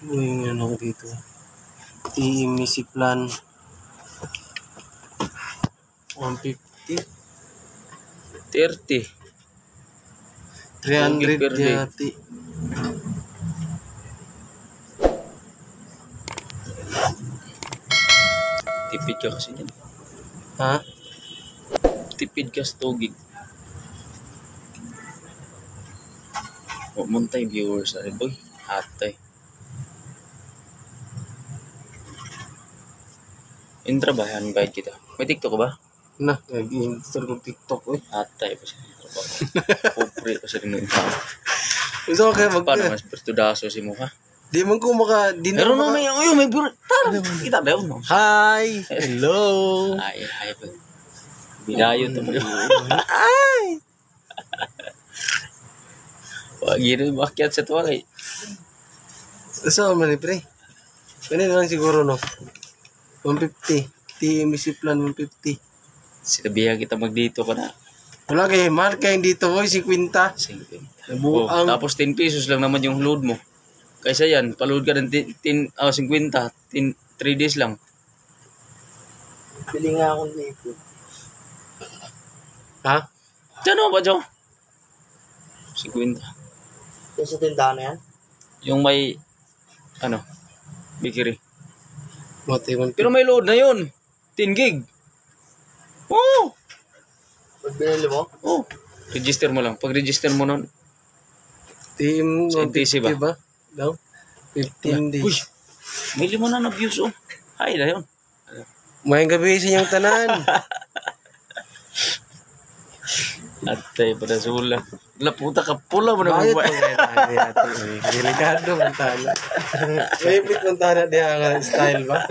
Yung ano dito. Misi plan. 150. 30. 300 per day. yati. Tipid ka kasi yan. Ha? Tipid ka sa tugig. Huwag mong tayo viewers. Ay boy, hatay. Intra ba? Yan, bayad kita. May TikTok ka ba? Na, nag-install ko TikTok eh. Hatay pa siya. Pobre pa siya rin. Gusto ko kaya Paano mas pertudaso si mo ha? Di man ko di na Pero no, may buro. Tara, kita ba yun? No? Hi! Hello! Ay, pa. Bilayo to mo. Ay! Wag yun, makiat sa tuwa kay. Gusto ko man pre. Ganun lang siguro no. 150. TMC plan 150. Sinabihan kita magdito ka na. Wala kay mahal kayo dito boy, 50. 50. Nabuang. Tapos 10 pesos lang naman yung load mo. Kaysa yan, paload ka ng 50, 3 days lang. Bili nga akong nito. Ha? Diyan o ba, Jo? 50. Yung sa tindahan na yan? Yung may, bakery. Pero Pero may load na yun. 10 gig. Oo. pag binili mo? Oo. Register mo lang. Pag-register mo nun, Team sa NTC 150 ba? Daw? 15 days. uy, may 5 na views oh. Hay na yun. Mayang gabi sa inyong tanan. Atay, pada sula. Laputa ka pula mo na Bayad mo. pa ngayon ate. Delikado ang tana. May pit ang tana diya nga style ba?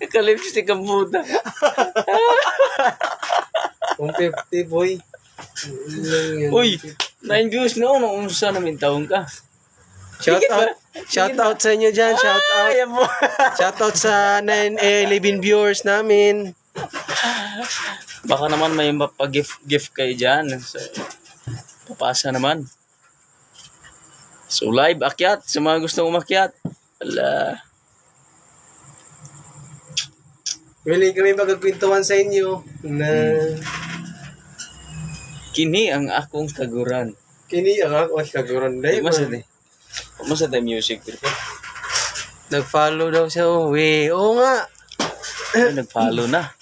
Kalipstick ang puta. 150 boy. Uy, 9 views na ako. Unsa namin taong ka. Shout out sa inyo dyan. Shout out. Ay, mo. Shout out sa 11 viewers namin. Baka naman may mapag-gift kayo dyan. So, papasa naman. So, live, akyat. Sa mga gustong umakyat. Ala. Willing kami magkakwentuhan sa inyo na Kini ang akong kaguran. kini ang ako kaguran day. Masa tayo music pero Nag-follow daw siya. Oo nga. nag-follow na.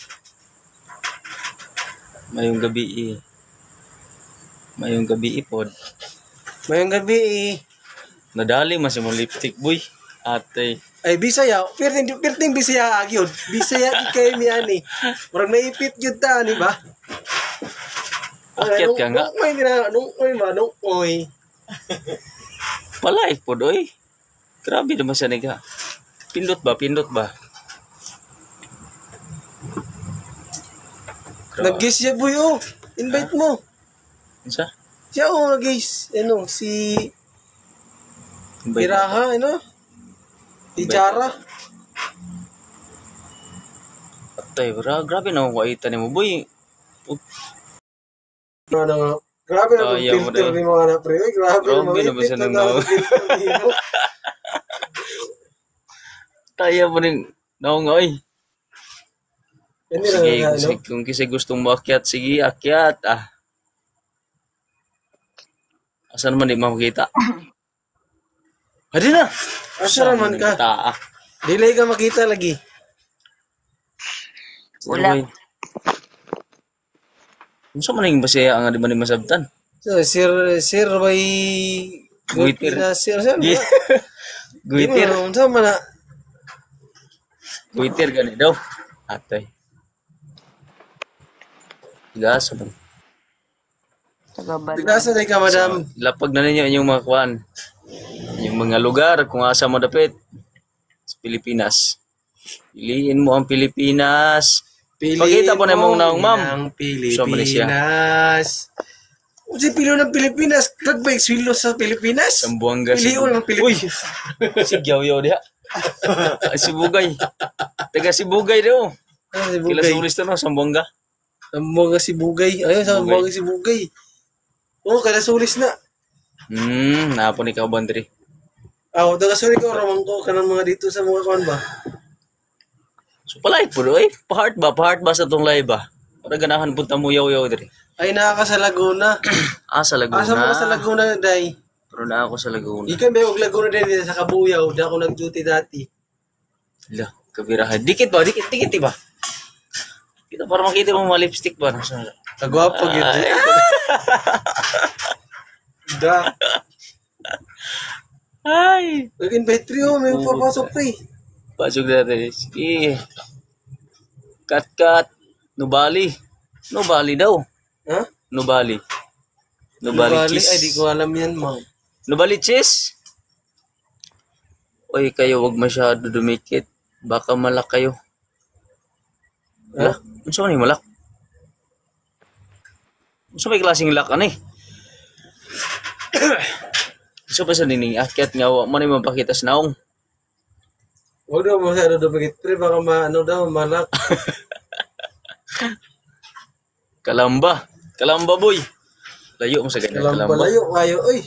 Mayong gabi pod. Mayong gabi Nadali mas yung lipstick boy. Ate. Ay Bisaya, perting Bisaya agyod. Bisaya kay mi ani. Murag naipit gyud ta ni ba? Akyat ka nga. Nung oy. Palay pod oy. Grabe naman siya niga. Pindot ba? Nag-guess siya boy oh. Invite mo. Unsa? Siya oh guys. Si Iraha, Si Chara. Atay, grabe na akong kaita ni mo boy. Grabe na Oh, yeah, filter ni mga na pre. Grabe na ba siya nang Taya mo rin naungoy. Sige, kung kasi gustong mo akyat, sige, akyat. Asa naman di makikita? Adi na! Asa naman ka? Delay ka makita lagi. Wala. Unsa man ning Bisaya ang di man masabtan? So, sir by Guitir. Sir. Guitir. Unsa man na? Guitir gani daw. Atay. Tigasa man. Tigasa day ka madam. So, lapag na ninyo inyong mga kuan. Yung mga lugar kung asa mo dapit sa Pilipinas. Piliin mo ang Pilipinas. Pakita po na mong naong ma'am. Pilipinas. Si pilo ng Pilipinas, kagbay swilo sa Pilipinas. Sambuanga. Piliyo ng Pilipinas. Sigyaw-yaw diha. Sibugay. Taga Sibugay daw. Kila sulis to no, Sambuanga. Sambuanga Sibugay. Ayun, Sambuanga Sibugay. Oo, kala sulis na. Napo ni Kauban diri. Daga sorry ko, ramang ko, kanang mga dito sa mga kuan ba? So palay po doy. Pa-heart ba sa tong live ba? Para ganahan punta mo yaw-yaw diri. Ay, nakaka sa Laguna. Sa Laguna. Asa mo ka sa Laguna, day? Pero na ako sa Laguna. Ikan ba yung Laguna din sa Kabuyaw. Di ako nag-duty dati. Hala, kabirahan. Dikit ba? Dikit ba? Kita para makita mo mga lipstick ba? Kagwapo, gitu. Da. Ay! Nag-invite trio, may papasok pa eh. Pasok natin. Sige. Kat. Nubali. Nubali daw. Ha? Nubali cheese. Ay, di ko alam yan, ma'am. Nubali cheese? Oy, kayo wag masyado dumikit. Baka malak kayo. Ha? Ano sa ni malak? Ano may klaseng lak ani? So pa sa nining akyat nga wa man mapakita sa naong. Huwag daw masyado dumikit, pre. Baka malak. Kalamba boy. Layo mo sa ganyan kalamba. Layo kayo, oy.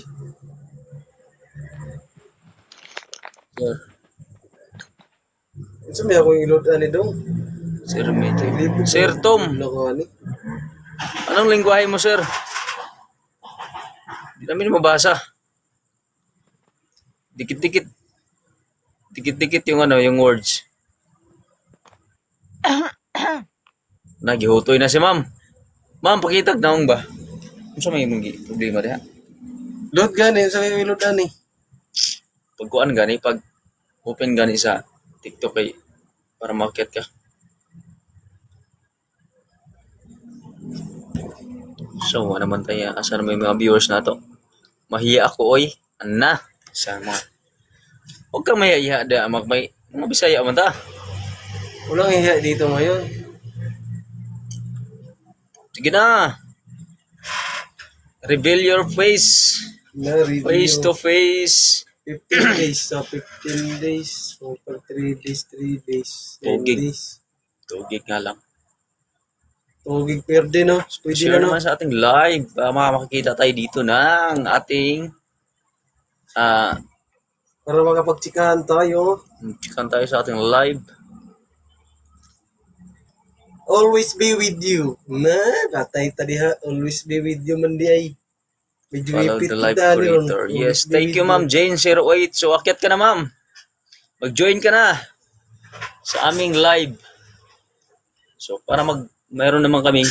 Isa may akong ilod ani dong. Sir Medyo. Sir Tom. Anong lingwahe mo, sir? Hindi namin mabasa. Dikit-dikit yung yung words. Nagihutoy na si ma'am. Ma'am, pakitag naong ba? Ano sa may problema diha? Load gani, sa may ilod ani. Pagkuan gani, pag open gani sa TikTok kay para market ka. So, ano naman tayo? Asa na may mga viewers na to? Mahiya ako, oy. Ana. Sama. Huwag kang mahiya da. May Bisaya man ta. Walang hiya dito ngayon. Sige na. Reveal your face. Face to face. 15 days. So, 15 days. 3 days, 3 days. 10 days. Tugig nga lang. Tugig perde, no? Pwede Share na, no? naman sa ating live. Makakita tayo dito ng ating para makapagtsikahan tayo. chikan tayo sa ating live. Always be with you. Katay tadi ha. Always be with you, mandiay. Medyo Follow ipit the live kita, creator. Yes, thank you, ma'am Jane 08. So, akyat ka na, ma'am. Mag-join ka na sa aming live. So, para mayroon naman kaming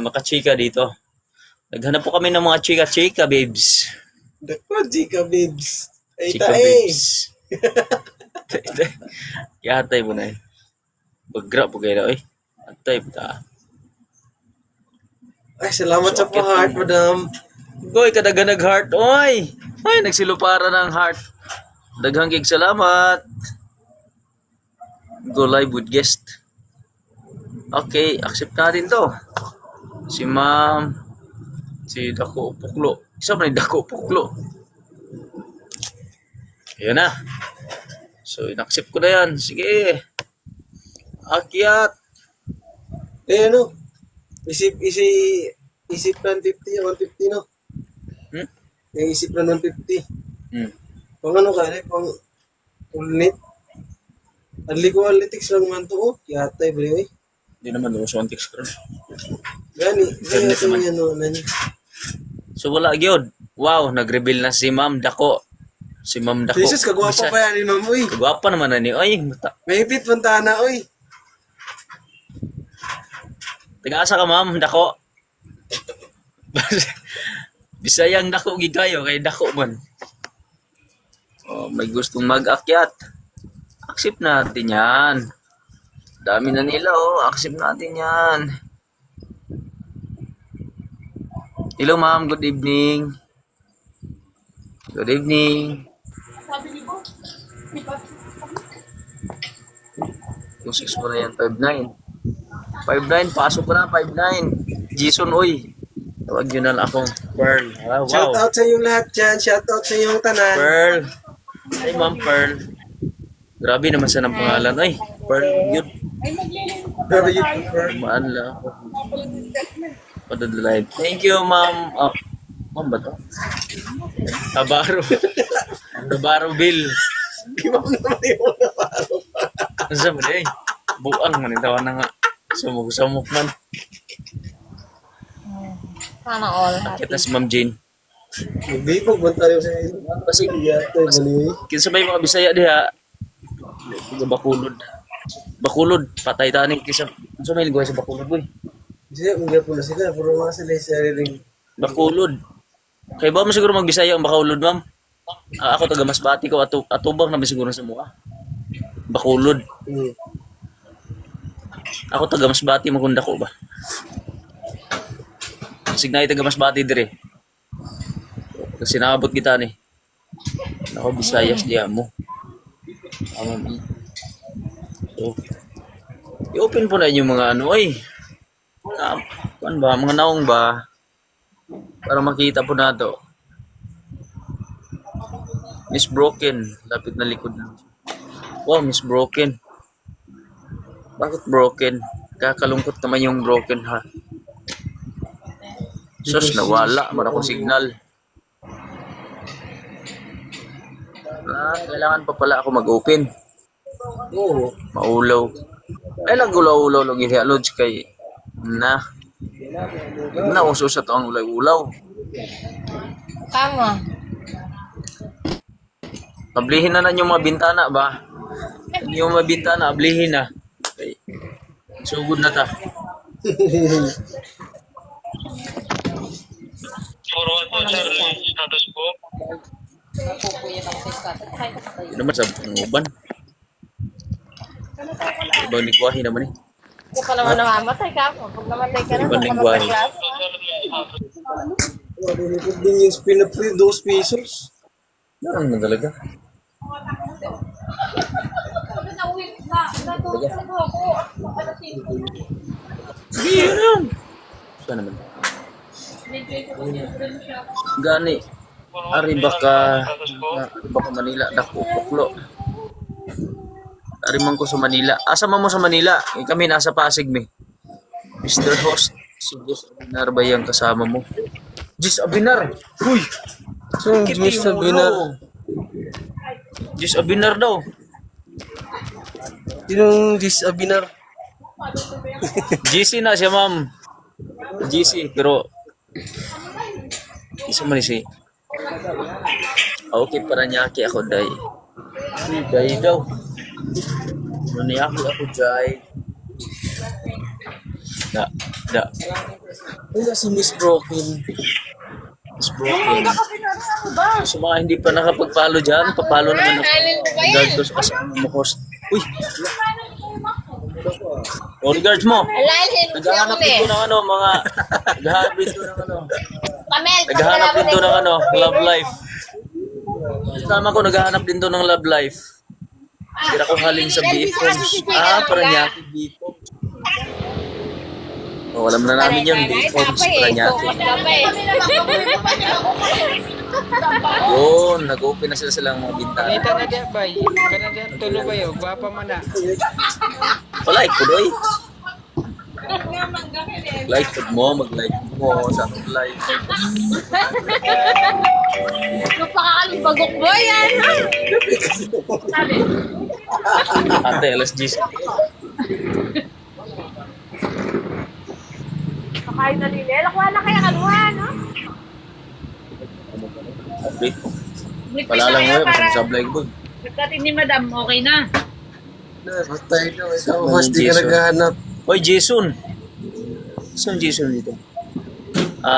makachika dito. Naghanap po kami ng mga chika-chika, babes. Dako, chika, babes. Ay, Chika, babes. Yatay mo na eh. Bagra po kayo na, eh. Atay po ta. Ay, salamat sa pa-heart, madam. Goy, kadagan nag-heart. Oy! Ay, nagsilupara ng heart. Daghang gig salamat. Go live with guest. Okay, accept natin to. Si ma'am. Si Dako Puklo. Isa ba ni Dako Puklo? Ayan na. So, in-accept ko na yan. Sige. Akyat. Ano? Isip plan 50, 150, no? Yung isip plan 150. Pang ano ka, pang ulit. Adli ko analytics lang man to, oh. Yatay, bro, eh. Hindi naman doon sa antics ko. Gani yan, no? So, wala, gyud. Wow, nag-reveal na si Ma'am Dako. Si Ma'am Dako. Jesus, kagwapa pa yan ni Ma'am, uy. Kagwapa naman na ni. Oy, may hipit punta na, uy. Tiga-asa ka, Ma'am Dako. Bisayang Dako gigayo kay Dako man. Oh, may gustong mag-akyat. Accept natin yan. Dami na nila, oh. Accept natin yan. Hello, ma'am. Good evening. Good evening. Yung 6 mo na yan, 5'9". 5'9", pasok ko na, 5'9". Jason, oy. Tawag yun na akong Pearl. Ah, wow. Shout out sa inyong lahat dyan. Shout out sa inyong tanan. Pearl. Ay, ma'am Pearl. Grabe naman sa ng pangalan. Ay, Pearl, yun. Grabe yun, Pearl. Maala. Padadalive. Thank you, ma'am. Oh, ma'am ba to? Tabaro. Navarro Bill. Di ba naman yung Navarro? Ano sa ba eh? Buang man ito na nga. Sumuk-sumuk man. Sana all. Kita si Ma'am Jane. Magbibog ba tayo sa ilo? Kasi Yata, baliwi. kinsa ba yung mga Bisaya diha? Bakulod. Bakulod. Patay tani kisa. Ano may lingwahe sa Bakulod boy? Hindi, mga po na sila. Puro mga sila yung sariling. Bakulod. Kaya ba mo siguro magbisaya ang Bakulod, ma'am? Ako taga Masbati ko atubang naman siguro sa mukha. Bakulod. Ako taga Masbati magunda ko ba? Signay taga Masbati dire. Kasi nakabot kita ni. Ako Bisayas diya mo. Amo. So, i-open po na yung mga ano ay. Ano ba? Mga naong ba? Para makita po na to. Miss Broken. Lapit na likod lang. Wow, Miss Broken. Bakit broken? Kakalungkot naman yung broken ha. Sus, nawala. Mara ko signal. Kailangan pa pala ako mag-open. Oo. Maulaw. Ay lang gulaw-ulaw lang yung lodge kay na. Na uso sa to ang ulay-ulaw. Tama. Ablihin na yung mga bintana ba? Yung mga bintana, ablihin na. Okay. Sugod na ta. Forward po, sir. Status po. Hindi naman sa uban. Ibang lingwahe naman eh. Kung pa naman namamatay ka, pag namatay ka na, Ibang lingwahe. Likod din yung spin na free, 2 pesos. Yan naman talaga. Sige, yun. Saan naman? Gani. Ari baka Manila dako puklo. Ari man ko sa Manila. Asa man mo sa Manila? Kami nasa Pasig mi. Mr. Host, si Jis Abinar ba yung kasama mo? Jis Abinar. Uy. So, Mr. Binar. Jis Abinar daw. Sinong Jis Abinar? GC na siya, ma'am. GC, pero isa man si. Okay, Paranaque ako, day. Day daw. Paranaque ako, day. Da. Wala si Miss Broken. Miss Broken. Sa mga hindi pa nakapag-follow dyan, papalo naman ako. Regard ko sa kasama mo, host. Uy! O, regards mo. Naghahanap dito ng ano, mga... Naghahanap dito ng ano. Naghahanap din doon ng ano, love life. Kasama ko naghahanap din doon ng love life. Tira ko haling sa B-Forms. Paranaque B-Forms. Oh, alam na namin yun, B-Forms, Paranaque. Yun, nag-open na silang mga bintana. Kita na dyan, bay. Kana dyan, tulo ba yun? Gwapa man na. Palike po, doy. Like food mo, mag-like mo sa anong live. Napakakalibagok mo yan. Ate, alas 10. Kakain na nila. Lakuha na kaya kaluha, no? Update ko. Wala lang mo yun, masasablay ko. Pagkatin ni Madam, okay na. Patay na. Ikaw, mas di ka naghahanap. Hoy, Jason. Saan Jason dito?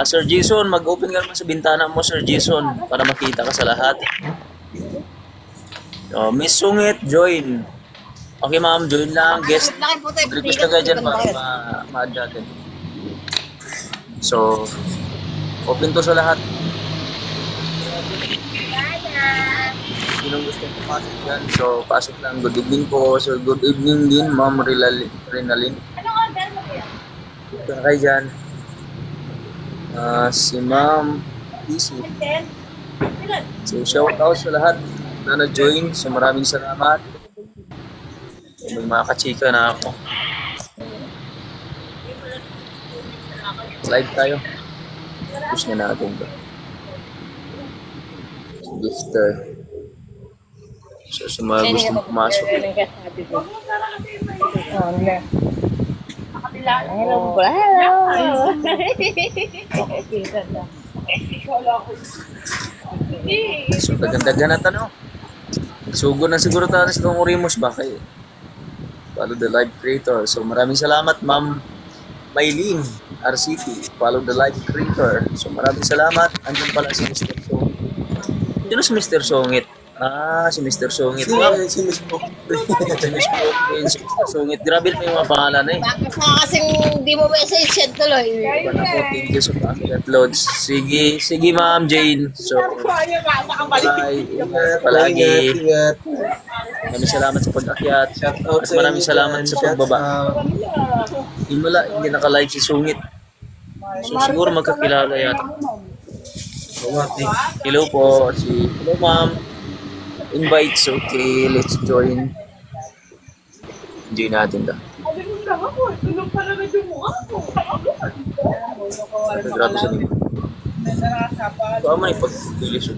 Sir Jason, mag-open ka naman sa bintana mo, Sir Jason, para makita ka sa lahat. Miss Sungit, join. Okay, ma'am, join lang. Guest, request na kayo dyan para ma-add natin. So, open to sa lahat. Sinong gusto pasok dyan? So, pasok lang. Good evening po. So, good evening din, Ma'am Renalyn. Ito na kayo dyan. Si Ma'am PC. So, shout out sa lahat na na-join. So, maraming salamat. May mga kachika na ako. Live tayo. Push na natin ito. Gifter. So, sa mga gustong pumasok. Hello, hello. So, dagan-dagan na tanong. Sugo na siguro tayo sa itong Orimos ba kayo? Follow the live creator. So, maraming salamat, Ma'am Maylene RCT. Follow the live creator. So, maraming salamat. Andun pala si Mr. Songit. Sino si Mr. Songit? Ah, si Mr. Songit. Ma'am, Si Miss Pop. si Mr. Songit. Grabe pa yung mga pangalan eh. Bakit ka kasing di mo message yan tuloy? Thank you so much. Loads. Sige Ma'am Jane. So, bye. Ingat palagi. Ingat. Maraming salamat sa pag-akyat. Shout out At maraming salamat sa pagbaba. Hindi naka-live si Sungit. So, siguro magkakilala yata. Hello po. Hello ma'am. Invites. Okay, let's join. Enjoy natin da. Grabe sa nila. Baka man ipag-tilis yun.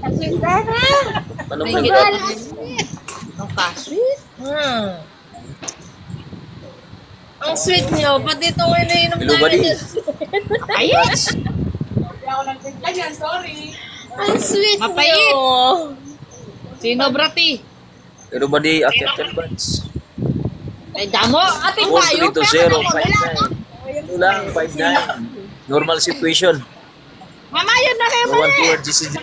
Ano mo nang Ang ka-sweet. Ang sweet niyo. Pati ito ngayon na inom Hello, buddy. Ayos! Ang sweet Mapait. niyo. Sino, brati? Pero ba di akyat bats? Ay, damo. Ating tayo. 32059. Ito lang, 59. Normal situation. Mama, yun na kayo No one tour, GCG.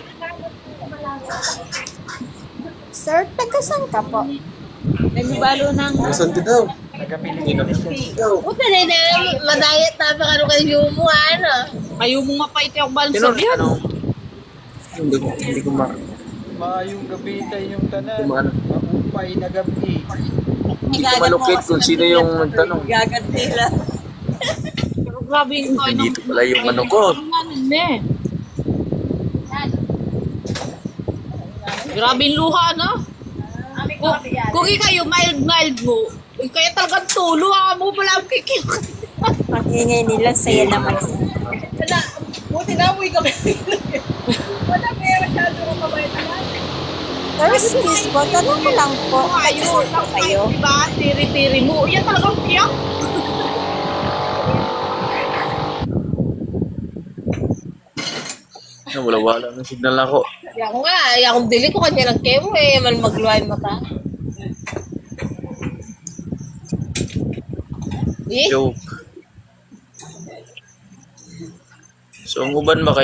Sir, taga-san ka po? Nagbibalo ng... Nasaan ka daw? Buta na na, madayat na pa kano kayo mo, ano? Kayo mong mapait yung Sino, balsor yan. hindi ko Mayong gabi tayo yung tanan. Kumano. Maupay na gabi. Hindi ko malukit kung sino yung nagtanong. Gagat nila. Pero grabe yung kain ng... Dito pala yung ano ko. Grabe yung luha, no? Kung kayo mild mo, kaya talagang tulo ha mo pala ang kikil. Pag-ingay nila, saya naman. Buti na mo kami. Wala kaya masyado ko kamay naman. First kiss po, tanong ko lang po. Ayun, Taga-san po kayo? diba? Tiri-tiri mo. Yan talagang kiyak. Wala ng signal ako. Yan nga, yung dili ko kanya ng kemo eh, man magluhay mata. Eh? Joke. So, ang uban ba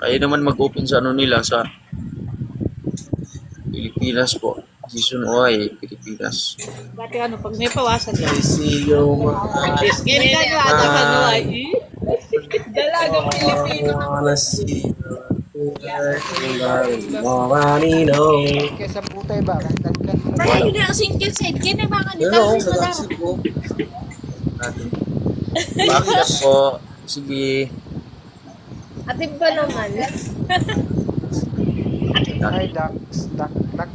kayo naman mag-open sa ano nila sa Pilipinas po. Season Y, Pilipinas. Dati ano, pag may pawasan ka. I see you, mga... Ganyan ka ata pa no ay. Dalagang Pilipino. I wanna see you. Maranino. Kesa putay ba? Kantan-kan. Ay, yun ang single side. Kaya na mga Yan nito. o, nag-accept ko. Bakit po? Sige. Atin pa naman. Ay, duck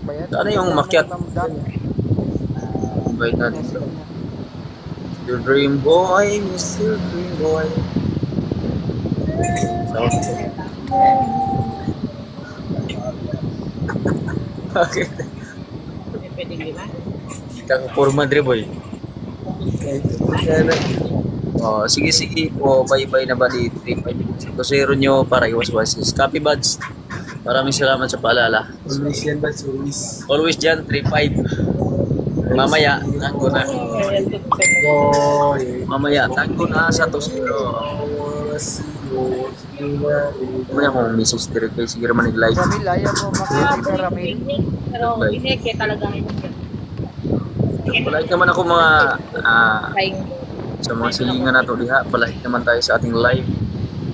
ba yan? Ano yung makyat? Duck. Invite natin sa Mr. Dream Boy, Mr. Dream Boy. Bakit? Pwede di ba? Kita ko porma Dre Boy. Oh, sige po, bye-bye na ba di 3-5 kusero nyo para iwas-wasis. Copy buds. Maraming salamat sa paalala. Always yan ba? Always. Always dyan, 3-5. Mamaya, tanggo na. Boy. Mamaya, tanggo na sa 2-0. I wanna see you. Mamaya kung message direct kayo, sige naman nag-live. Ramil, ayaw mo makita ka, Ramil. Pero pineke talaga yun. Palahit naman ako mga Kain. sa mga silingan na to diha. Palahit naman tayo sa ating live.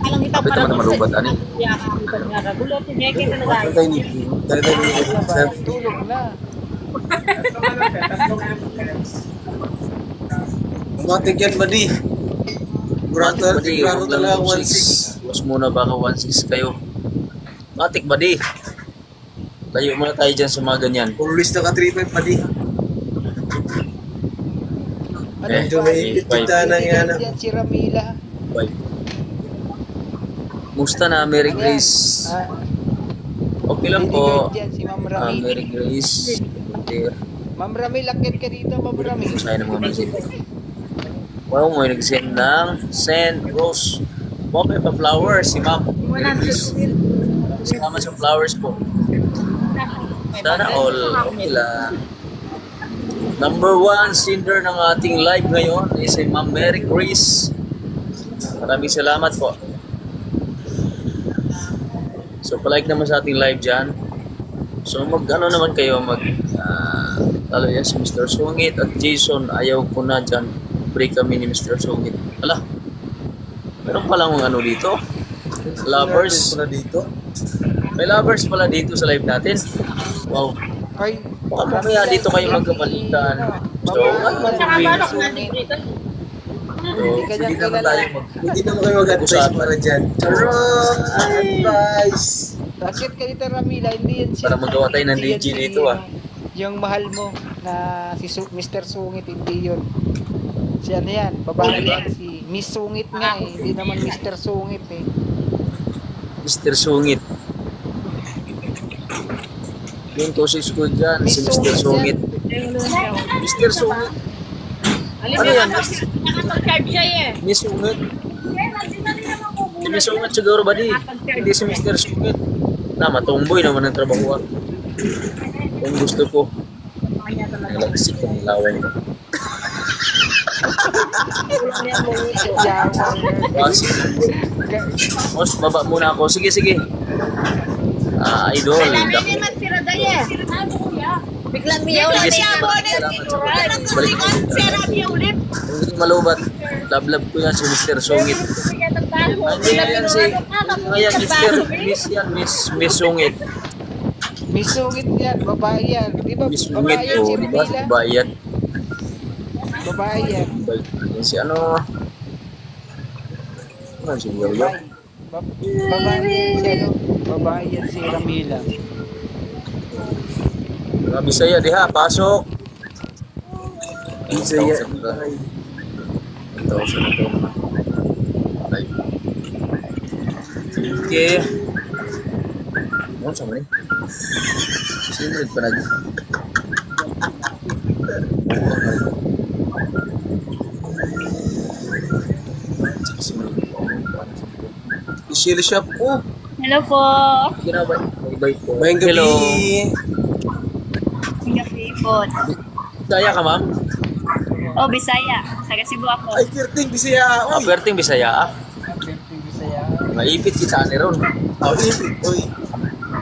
Alang kita Kapit naman malubat, ani. Yeah, ang ragulo. Pineke talaga. Tayo ni Tulog na. Matik yan ba di? Brother, Badi, sigurado huwag lang talaga 1-6. 1-6. Was muna baka 1-6 kayo. Matik ba di? Layo muna tayo dyan sa mga ganyan. Always naka 3-5 pa di. Medyo may kita na yan. Yan si Ramila. Bye. Musta na, Merry Grace? Okay lang po. Dyan, si Ma'am Rami. Mary Grace. Dear. Ma'am Rami, lakit ka dito, Ma'am Rami. Saya ng mga message. Wow, may nag-send ng send rose. Okay pa flowers si Ma'am. Salamat sa flowers po. Sana all okay lang. Number 1 sender ng ating live ngayon is si Ma'am Mary Grace. Maraming salamat po. So palike naman sa ating live dyan. So mag-ano naman kayo talo yan si Mr. Sungit at Jason, ayaw ko na dyan. Break kami ni Mr. Sungit. Ala, meron palang ano dito? Lovers. May lovers pala dito sa live natin. Wow. Ay, Baka mamaya dito kayo magkapalitan. So, ano man Saka yung manok natin dito. hindi naman tayo Hindi naman kayo mag-advise para dyan. Advice! lakit ka dito, Ramila. Hindi yan siya. Para magawa tayo ng Hindi yan DJ si, dito, ah. Yung mahal mo na si Mr. Sungit, hindi yun. Siya na yan. Babae yan si Miss Sungit nga eh. Hindi naman Mr. Sungit eh. Mr. Sungit. Yung coaches ko dyan, si Mr. Sungit. Mr. Sungit. Ano yan? Nakapag-charge siya eh. Miss Sungit. Si Miss Sungit siguro ba di? Hindi si Mr. Sungit. Matumboy naman ang trabaho. Kung gusto ko. Nalagsik ang lawan ko. Mas baba muna ako. Sige, sige. Idol. Kailangan din magsira daya. Biglang miyaw na niya mo. Balik ko. Hindi malubat. Love ko yan si Mr. Sungit. Hindi yan si... Ngayon, Miss yan, Miss Sungit. Miss Sungit yan. Babae yan. Di ba? Miss Sungit Babae yan po. si Diba? Ramila. Babae yan. Babae yan. Yan si ano... Ano si Yoyo? Babae yan si ano? Babae yan si Ramila. Mga Bisaya diha, pasok. Bisaya. Ito sa ito. Okay. Ano sa mali? Sino pa lagi? Share shop ko. Hello po. Ginabay. Bye po. Mayang gabi. Hello. Gabi po. Bisaya ka, ma'am? Oh, Bisaya. Taga Cebu ako. Ay, Kirting, Bisaya. Uy! Aperting Bisaya. Maipit kita ni ron. Oh, ipit. Uy.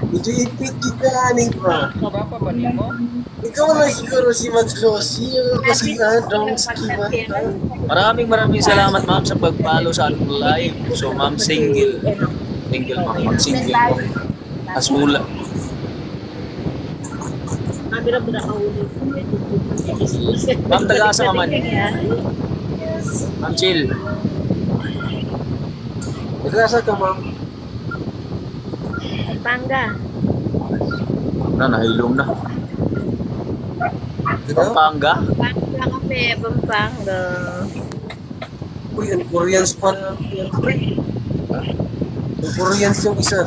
Medyo ipit kita, aning pa. Kabapa ba niyo mo? Ikaw na siguro si Maglosi. Kasi dong skima. Maraming salamat, ma'am, sa pag-follow sa ating live. So, ma'am, single. Single, ma'am. Ma'am, single po. Asmula. Mabira-bira ka ulit. Ma'am, taga-asa ka man. Ma'am, chill. Nagrasa ka, ma'am. Panga. Nahilom na. Diba? Pampanga. Panga kami. Pampanga. Uy, ang Koreans pala. Ang Koreans yung isa.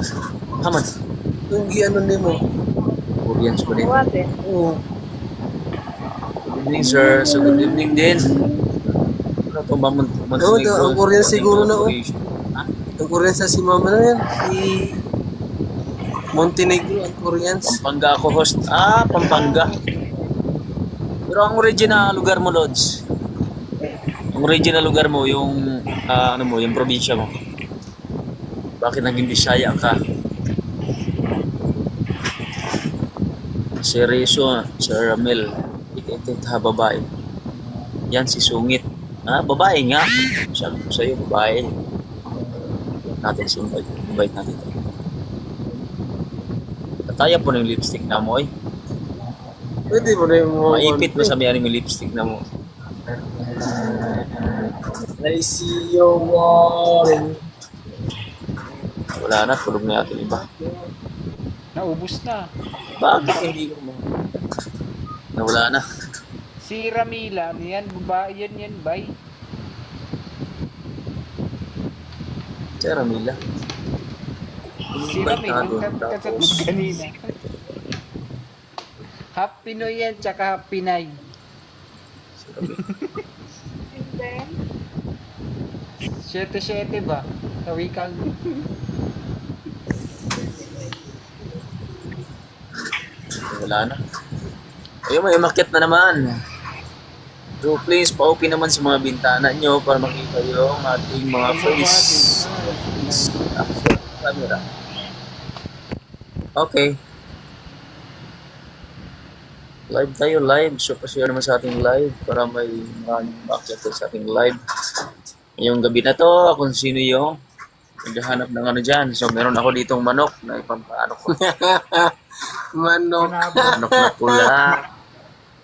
Haman. Yung giano ni mo. Koreans pa din. Wabe. Oo. Good evening, sir. So, good evening din. Ano to ba? Ang Korean siguro na, oh. Ang Koreans na si mama na yan. Si Montenegro, ang Koreans. Pampanga ako host. Pampanga. Pero ang original lugar mo, Lods. Ang original lugar mo, yung ano mo, yung probinsya mo. Bakit naging Bisaya ka? Si Rizzo, si Ramel, ito babae. Yan si Sungit. Babae nga. Sabi ko sa'yo, babae. Natin si invite natin ito. Tataya po ng lipstick na mo, eh. Pwede mo na yung mga... Maipit mo sa may anime lipstick na mo. I see your wall. Wala na, tulog na natin iba. Naubos na. Bakit hindi ko mo? Nawala na. Si Ramila, yan, babae yan, bay. Si Ramila. Si Mami, yung kasat mo kanina. Half Pinoy yan, tsaka half Pinay. Siyete ba? Sa wikang. Wala na. Ayun, may umakyat na naman. So please, pa-open naman sa mga bintana nyo para makita yung ating mga face. Camera. Okay. Live tayo, live. So, pa-share naman sa ating live para may maraming umakyat sa ating live. Ngayong gabi na to, kung sino yung naghahanap ng ano dyan. So, meron ako ditong manok na ipampaano ko. Manok. Manok na pula.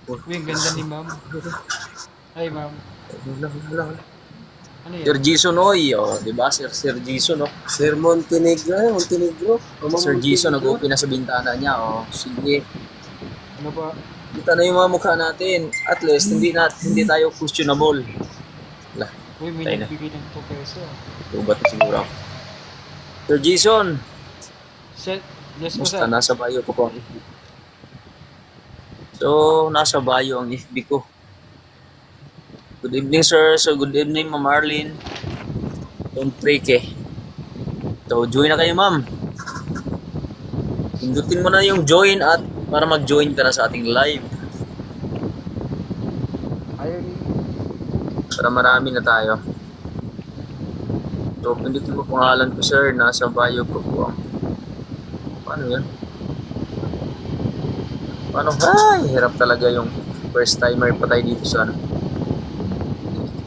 Uy, ang ganda ni ma'am. Ay, ma'am. Ano yan? Sir Jason, oy. Oh, diba? Sir Jason, oh. Sir Montenegro. Montenegro. Sir Jason, nag-open na sa bintana niya, oh. Sige. Ano ba? Kita na yung mga mukha natin. At least, hindi tayo questionable. Wala. Uy, may Tayo na. nagbigay ng 2 peso. Tubat na siguro ako. Sir Jason, Yes po, musta? sir. Nasa bio ko po ang FB. So, nasa bio ang FB ko. Good evening, sir. So, good evening, Ma'am Arlene. Don't break eh. So, join na kayo, ma'am. Pindutin mo na yung join at para mag-join ka na sa ating live. Ayaw ni... Para marami na tayo. So, pindutin mo pangalan ko, sir. Nasa bio ko po ang... Paano yan? Paano? Ay, hirap talaga yung first timer pa tayo dito sa ano.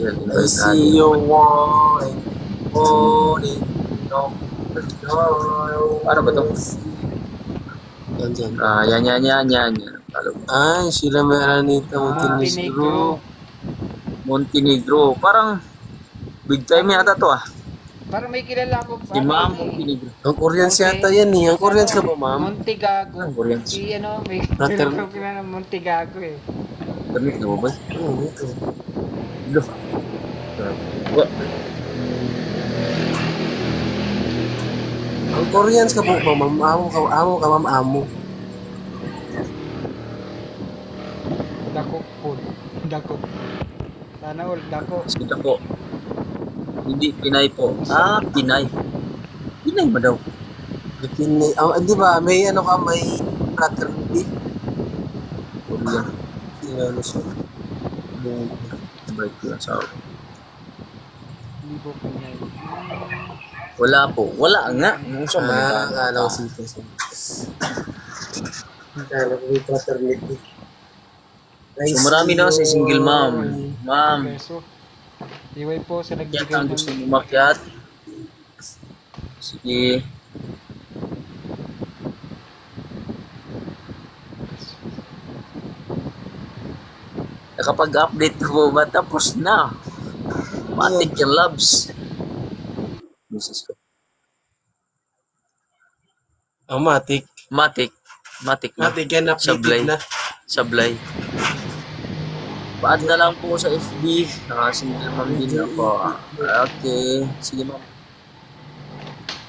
I see you walking, holding, no. Paano ba to? Yan, yan. Yan. Ay, sila Meranita Montenegro. Montenegro. Parang big time yata to ah. Parang may kilala ko. Si Ma'am Montenegro. Ang Koreans yata yan eh. Ang Koreans ka ba, ma'am? Montegago. Ang Koreans. Si ano, may Frater- kilala ko kilala ng Montegago eh. Damit na ba ba? Oo, ito. Lo. Wa. Ang Koreans ka ba, ma'am? Amo ka, ma'am, amo. Dako po. Dako. Sana all dako. Kita ko. Hindi, Pinay po. Pinay. Pinay ba daw? Pinay. Di ba, may ano ka, may fraternity. Korean. Ano siya? Break ko lang sa Hindi po po niya. Wala po. Wala nga. Ano siya Akala ko siya. Akala ko may fraternity. So, marami na si single ma'am. Ma'am, Peso. Iway po sa yan nagbigay ang ng... gusto mo umakyat. Sige. Nakapag-update po ba? Tapos na. Matik yung loves. Business ko. Matik. Matik na. Matik yan, Sablay. updated na. Sablay. Paad na lang po sa FB. Single ma'am din ako. Okay. Sige ma'am.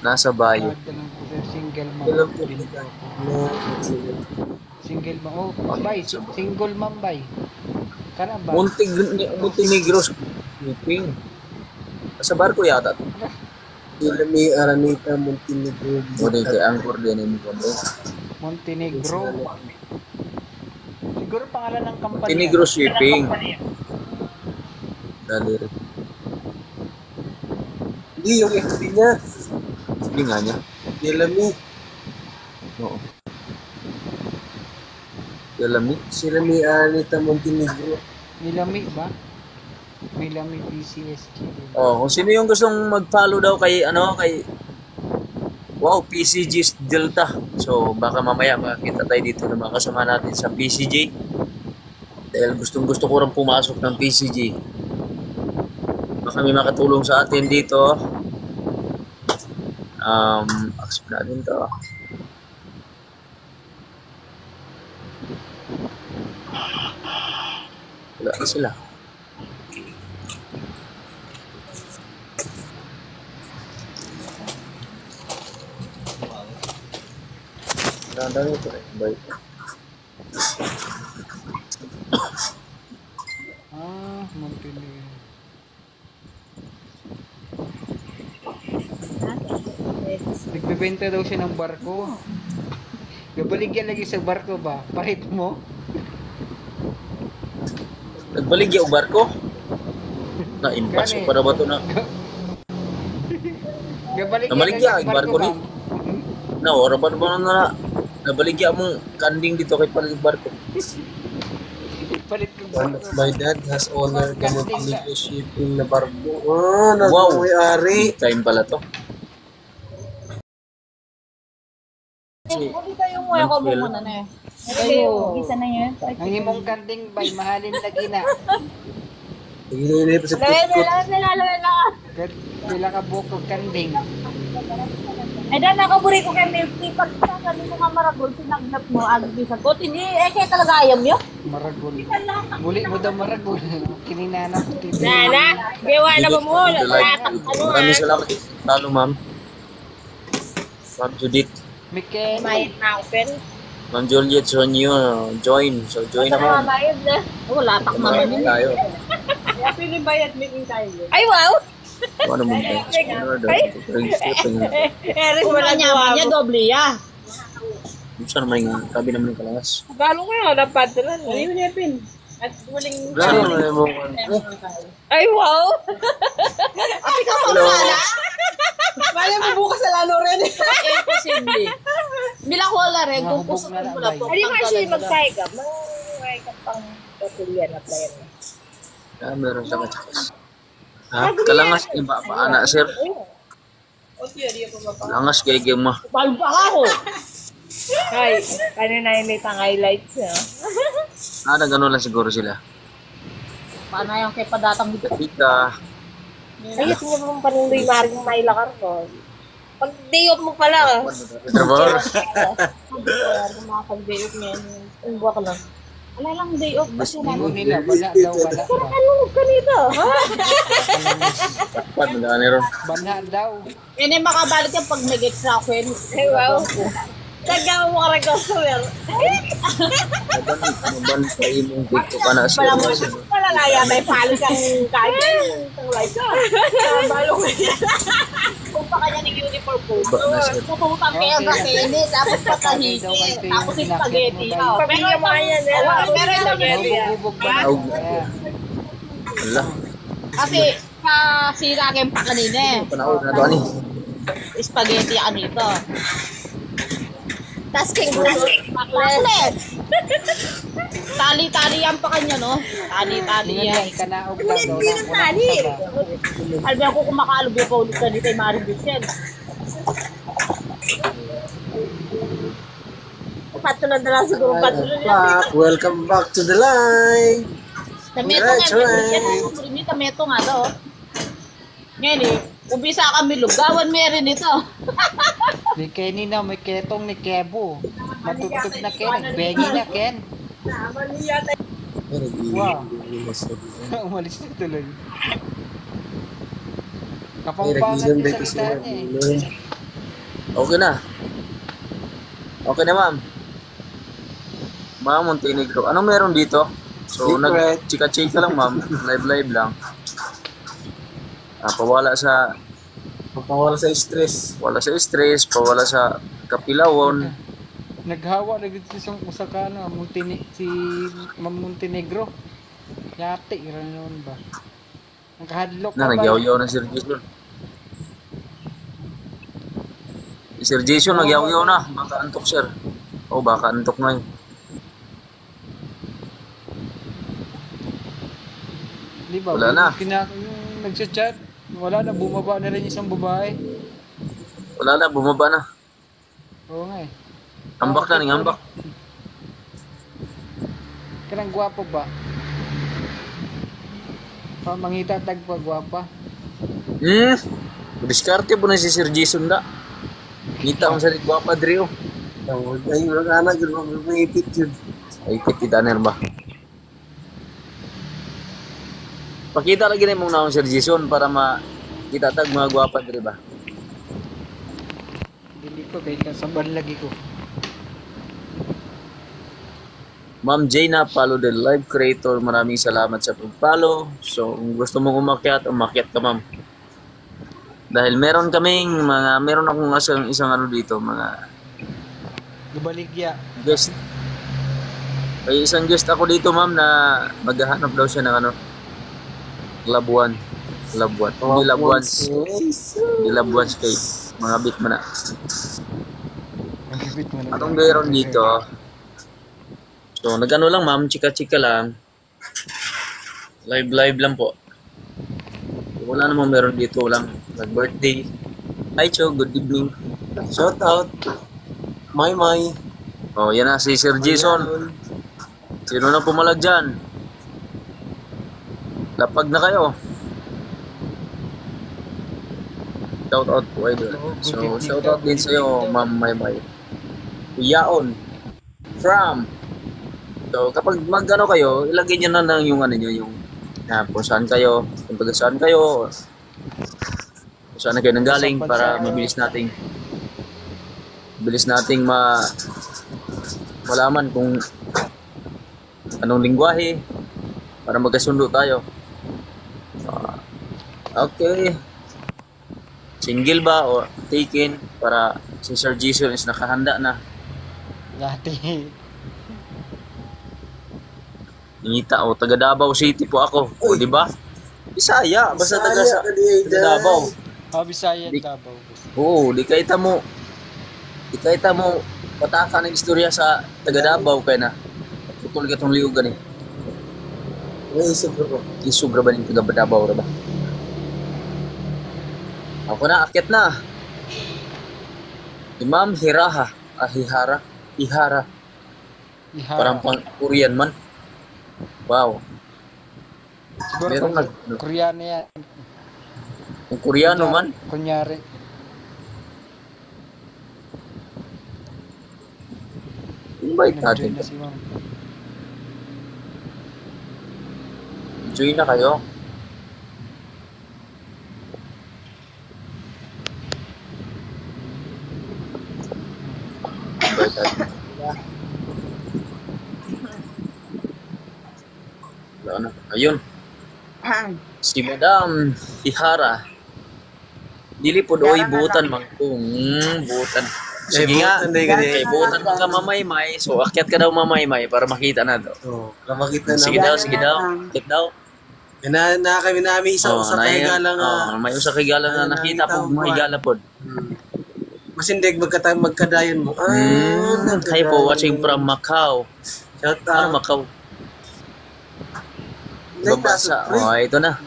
Nasa bio. Single mom. Alam ko, Single mom. Oh, bay. Single mom bay. Kana ba? Montenegro. Philippine. Sa barko yata. sila may Araneta Montenegro. Muli kay Angkor din yung mundo. Montenegro. Siguro pangalan ng company. Montenegro Shipping. Dali rin. Hindi, yung FB niya. Hindi nga niya. Yelami. Oo. Yalamit. Sila may Araneta Montenegro. Milami ba? Milami PCSG. Oh, kung sino yung gustong mag-follow daw kay PCG Delta. So baka mamaya makita tayo dito ng mga kasama natin sa PCG. Dahil gustong-gusto ko rin pumasok ng PCG. Baka may makatulong sa atin dito. Accept natin to. Wala na sila. Dadang ito eh. Bye. Montenegro. Nagbebenta daw siya ng barko. Gabaligyan lagi sa barko ba? Parit mo? Nagbaligya og barko? Na inpas Gani. para ba to na? Gabaligyan Namaligya lagi ang sa barko ni. ba? Na ora ba na nabaligya mong kanding dito kay palig barko. Palit ko One barko. of my dad has owner the Montenegro shipping na barko. Wow. Nagmay-ari. Time pala to. Hindi kayo mo ako mo muna na eh. Kayo. Isa na yun. Ang imong kanding bay mahalin lagi na. Nagilili pa sa kutkot. Pila ka buko kanding. Ay, dahil nakaburi ko kay Milky. Pag sabi mo nga maragol, sinagnap mo, agad sa kot. Hindi, kaya talaga ayaw nyo. Maragol. Muli mo daw maragol. Kininana ko TV. Nana, gawa na ba mo? Maraming salamat. Talo, ma'am. Ma'am Judith. Miken. Mayit na ako, pero. Ma'am Juliet, so nyo, join. So, join naman. Bayad na. Wala tak naman Kumain yun. tayo. Pili bayad meeting tayo. Ay, wow! Ano mo ba? Eres wala niya niya, doble ya. Saan naman nga? Grabe naman yung kalakas. Galo ko yun, dapat na. Ayun niya, Pin. At waling... Grabe naman yung Ay, wow! Ay, ka pa pala! Mali mo bukas sa lano rin. Imposible. Bila ko wala rin, kung puso ko mula po. Ay, yung kasi mag-sign up. Mag-sign up pang patuloyan at layan. Ah, meron sa kachakas. Ha? Kalangas, iba pa, anak, sir. Kalangas, kay Gema. Palpa ka ako! Ay, kanina yung may pang-highlights niya. Gano'n lang siguro sila. Paano yung kay padatang dito? Kapita. Ay, ito mo mong panuloy maring mailakar ko. Pag day off mo pala. Trabaho. Makapag-day off niya. Ang buwak lang. Wala lang day off. Kasi Hindi nila. Wala daw. Wala ba? anong ka nito? Takpat, magkano ron. Bana daw. Yan ay makabalik yan pag nag-extra ko yun. Ay, wow. Tagaw mo ka rin customer. Maban pa imong dito ka na sir. Malalaya may palo kang kanya. Ang like ka. Balo ko yan. Kung pa kanya ng uniform po. Puputang kayo sa tennis. Tapos patahiki. Tapos yung spaghetti. Pero yung mga yan. Pero yung spaghetti. Bubog ba? Tawag na po. Wala. Kasi sira kayo pa kanina eh. Panahon na to ani. Spaghetti ano ito. Tapos baklet. Tali-tali yan pa kanya, no? Tali-tali Hindi yan. nga ikanaog daw. Hindi ng tali. Albi ako kumakaalog yung paulit ka dito yung Maring Vicen. Patulan na lang siguro. Patulan na lang. Welcome back to the live. Tameto nga. Yan, tameto nga daw. Ngayon eh, umpisa kami lugawan meron ito. Ni Kenny na may ketong ni Kebo. Matutog na Ken. Bengi na Ken. Wow. Umalis na tuloy. Kapampangan yung salita niya eh. Okay na. Okay na, ma'am. Ma'am Montenegro. Anong meron dito? So, Secret. nag-chika-chika lang, ma'am. Live lang. Pawala sa Mapawala sa stress. pawala sa kapilawon. Naghawa na dito sa Usakana, si Ma'am Montenegro. Yate, gano'n ba? Ang kahadlok Na, nagyaw-yaw na Sir Jason. Si Sir Jason, nagyaw-yaw na. Baka antok, sir. O, baka antok na yun. Di ba? Wala na. Yung nagchat-chat, wala na, bumaba na rin isang babae. Wala na, bumaba na. Oo nga eh. Ambak na, ambak. Kanang gwapo ba? Mangita tagpa gwapa. Diskarte po na si Sir Jason da. Ngita ang salit guwapa, Drio. Ay, mga anak, yun mga ipit yun. Ay, kita na ba? Pakita lagi na mong naong Sir Jason para makita tag mga guwapa, Drio ba? Hindi ko, kahit kasaban lagi ko. Ma'am Jaina, follow the live creator. Maraming salamat sa pag-follow. So, kung gusto mong umakyat ka, ma'am. Dahil meron akong isang ano dito, mga Gubaligya. guest. May isang guest ako dito, ma'am, na maghahanap daw siya ng ano, labuan. Hindi labuan kay mga bit mo na. Anong meron dito? So, nag-ano lang, ma'am, chika-chika lang. Live lang po. Wala namang meron dito lang. Nag-birthday. Hi, Cho. Good evening. Shout out. May. Oh, yan na, si Sir Jason. Sino na pumalag dyan? Lapag na kayo. Shout out po, idol. So, shout out din sa'yo, Ma'am Maymay. Yaon. From. So, kapag mag-ano kayo, ilagay nyo na lang yung ano nyo, yung kung saan kayo, kung taga saan kayo, kung saan na kayo nanggaling para mabilis nating malaman kung anong lingwahe para magkasundo tayo. Okay. Single ba o taken para si Sir Jason is nakahanda na. Dati. Ningita o taga Davao City po ako. O di ba? Bisaya, basta taga Davao. Bisaya Davao. Oo, di kaita mo pataka ng istorya sa taga Davao kay na. Tutol ka tong liugan eh. Isog ra ba ning taga Davao ra ba? Ako na, akyat na. Imam Hiraha. Ihara. Parang pang Korean man. Wow. Siguro Meron Koreano yan. Kung Koreano man. Kunyari. Invite natin. Nag-join na si ma'am. Join na kayo. Invite natin. Wala na. Ayun. Si Madam Ihara. Dili po doy butan man kung butan. Sige nga. Kay butan ka mamaymay. So akyat ka daw mamaymay para makita na to. Makita na. Sige daw. Akyat daw. Na kami namin isa sa kahigala nga. May usa kahigala na nakita po mahigala pod. Masindig magkadayon mo. Hi po, watching from Macau. Shout out. Macau. Babasa. Ito na.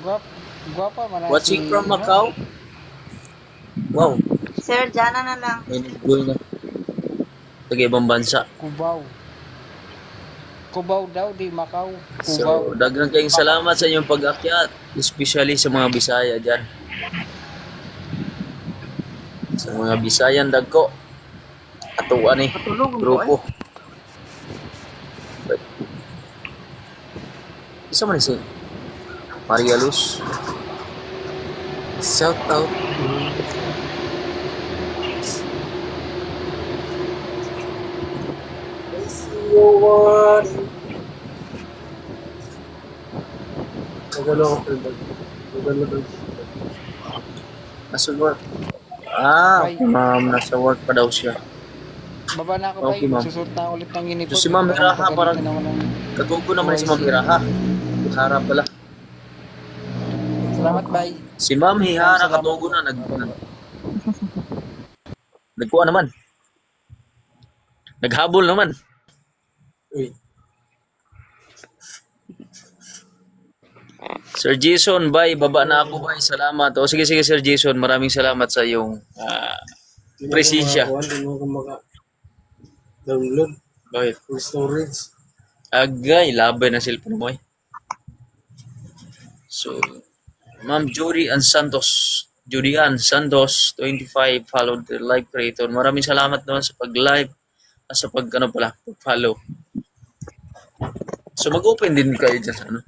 Guwapa man. Watching from Macau. Wow. Sir, dyan na lang. May naggoy na. Taga ibang bansa. Cubao daw, di Macau. So, daghang kayong salamat sa inyong pag-akyat. Especially sa mga Bisaya dyan. Sa mga Bisayan dagko. Atuan eh. Grupo. Isa man si Maria Luz. Shout out. Nasa work. Ma'am, nasa work pa daw siya. Baba na ako, Okay, bay. ma'am. Susot na ulit ng uniform. So, si Ma'am Iraha, parang Salamat, katugo naman si Ma'am Iraha. Hihara pala. bay. Si Ma'am Hihara katugo na. Nagkuha naman. Naghabol naman. Uy. Sir Jason, bye. Baba na ako, bye. Salamat. O sige, Sir Jason. Maraming salamat sa iyong presensya. Hindi mo ako maka-download. Bakit? Full storage. Agay, labay na cellphone mo eh. So, Ma'am Judy Ann Santos, 25, followed the live creator. Maraming salamat naman sa pag-live at sa pag-follow. So, mag-open din kayo dyan sa ano.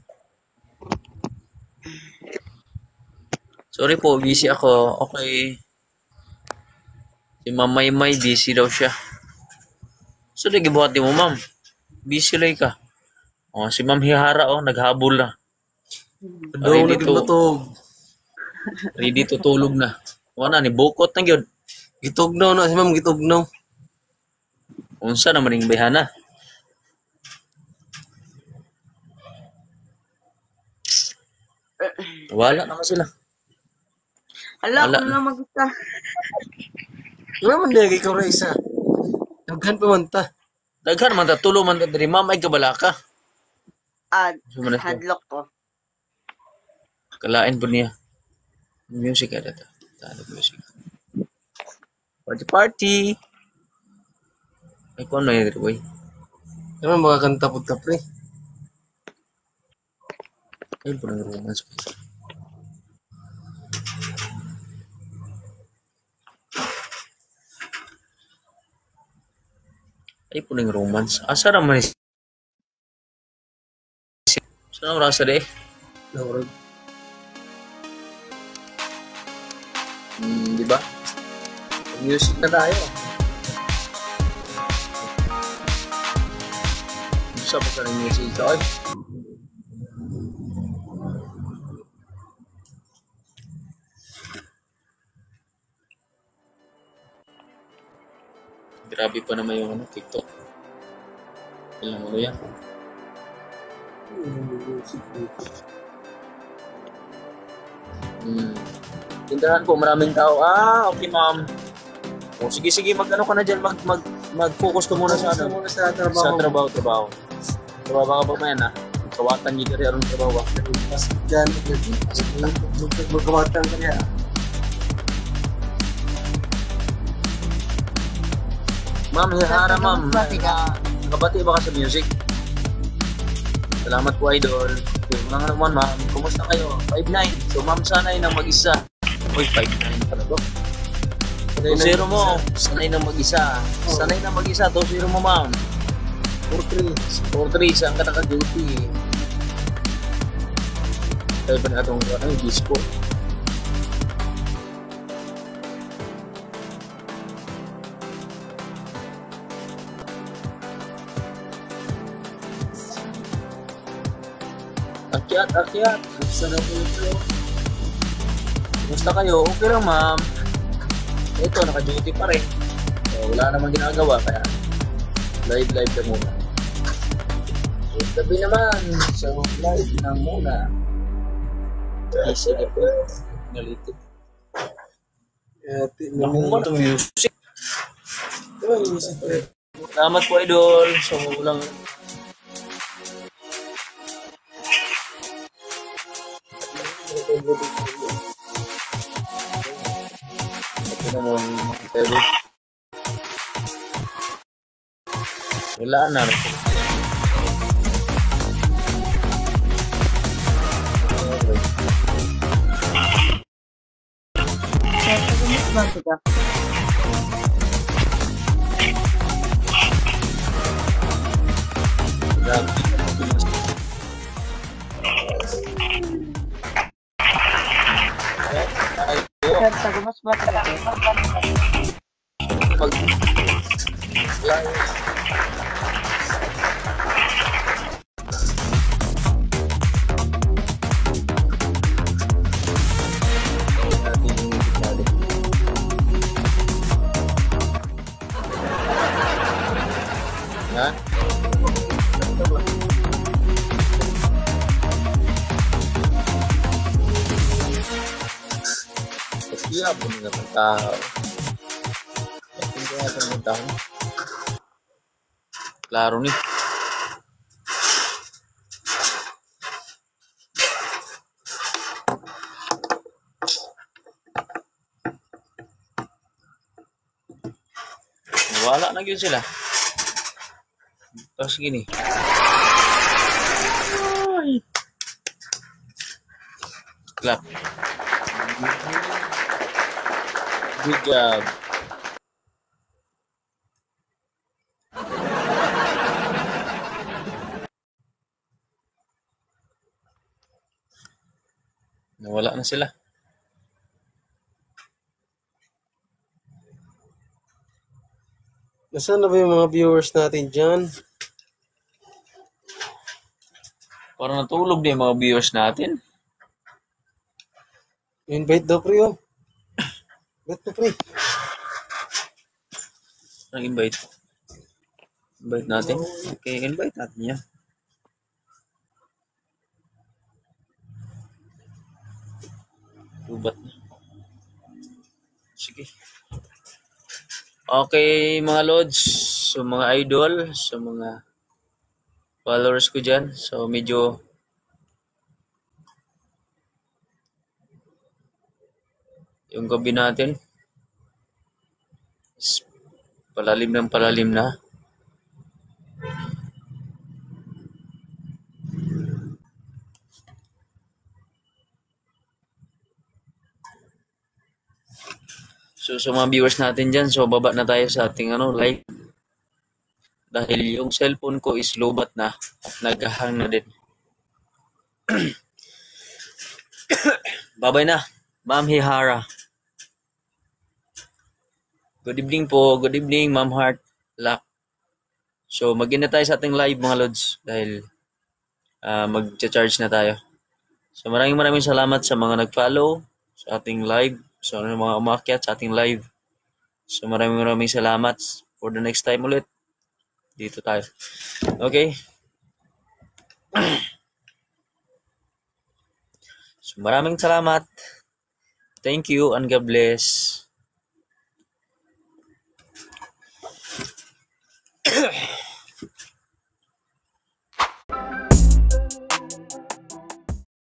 Sorry po, busy ako. Okay. Si Ma'am Maymay, busy daw siya. So, nagibuhat din mo, ma'am. Busy lay ka. Oh, si Ma'am Hihara oh, naghabol na. Daw Ready to, naglatog. ready to tulog na. Wala ni bukot na gyud. Gitugnaw na si ma'am, gitugnaw. Unsa naman ning bayhana? Wala naman sila. Ala, Wala kung na mag-isa. Wala man dahil ikaw na isa. Daghan pa man ta. Daghan man ta tulo man ta diri ma'am ay kabalaka. Sumunod ko. Hadlock ko. Kalain po niya. Music ada ta. Talo music. Party party. Ay kung ano yun diri boy. Ano makakanta po ta pre? Ay po nang romance ko. Ay po nang romance. Asa naman ni saan ang rasa de? Naurag. Di ba? Music na tayo. Gusto pa ka ng music ito ay. Grabe pa naman yung TikTok. Ilang ano yan? Tindahan po, maraming tao. Okay ma'am. O sige, mag-ano ka na dyan, mag-focus ka muna sa ano. Muna sa trabaho. Sa trabaho. Trabaho ka pa man kawatan niyo diri aron trabaho. Mas dyan, magkawatan ka niya. Ma'am, hihara ma'am. Nakabati ba ka sa music? Salamat po idol. Okay, mga naman ma'am, kumusta kayo? 5'9". So ma'am, sanay na mag-isa. Uy, 5'9 pala to. 2-0 mo, sanay na mag-isa. Sanay na mag-isa, 2-0 mo ma'am. 4-3, saan ka naka-duty? Tayo pa na itong disco. Akyat. Sana po ito. Kumusta kayo? Okay lang ma'am. Ito, naka-duty pa rin. So, wala namang ginagawa, kaya live ka muna. So, gabi naman. So, live na muna. Sige po. Nalitit. Naku mo ito music. Salamat po idol. So, walang ito naman pero wala na Iya, bener tahu. Tinggal natin tahu. Klaro nih. Wala na yun sila. Tapos gini. Clap. Good job. Nawala na sila. Nasaan na ba yung mga viewers natin dyan? Parang natulog na yung mga viewers natin. Invite daw, pre, oh. Invite to, pre. Ang invite. Invite natin. Okay, invite natin yan. Lubat na. Sige. Okay, mga lods. So, mga idol. So, mga followers ko dyan. So, medyo yung gabi natin is palalim na. So, sa mga viewers natin dyan, so baba na tayo sa ating live. Dahil yung cellphone ko is lobat na. Naghahang na din. Babay na. Ma'am Hihara. Good evening po. Good evening, Ma'am Heart. Luck. So, mag-in na tayo sa ating live, mga lods. Dahil mag-charge na tayo. So, maraming salamat sa mga nag-follow sa ating live. So, mga umakyat sa ating live. So, maraming salamat. For the next time ulit, dito tayo. Okay? So, maraming salamat. Thank you and God bless.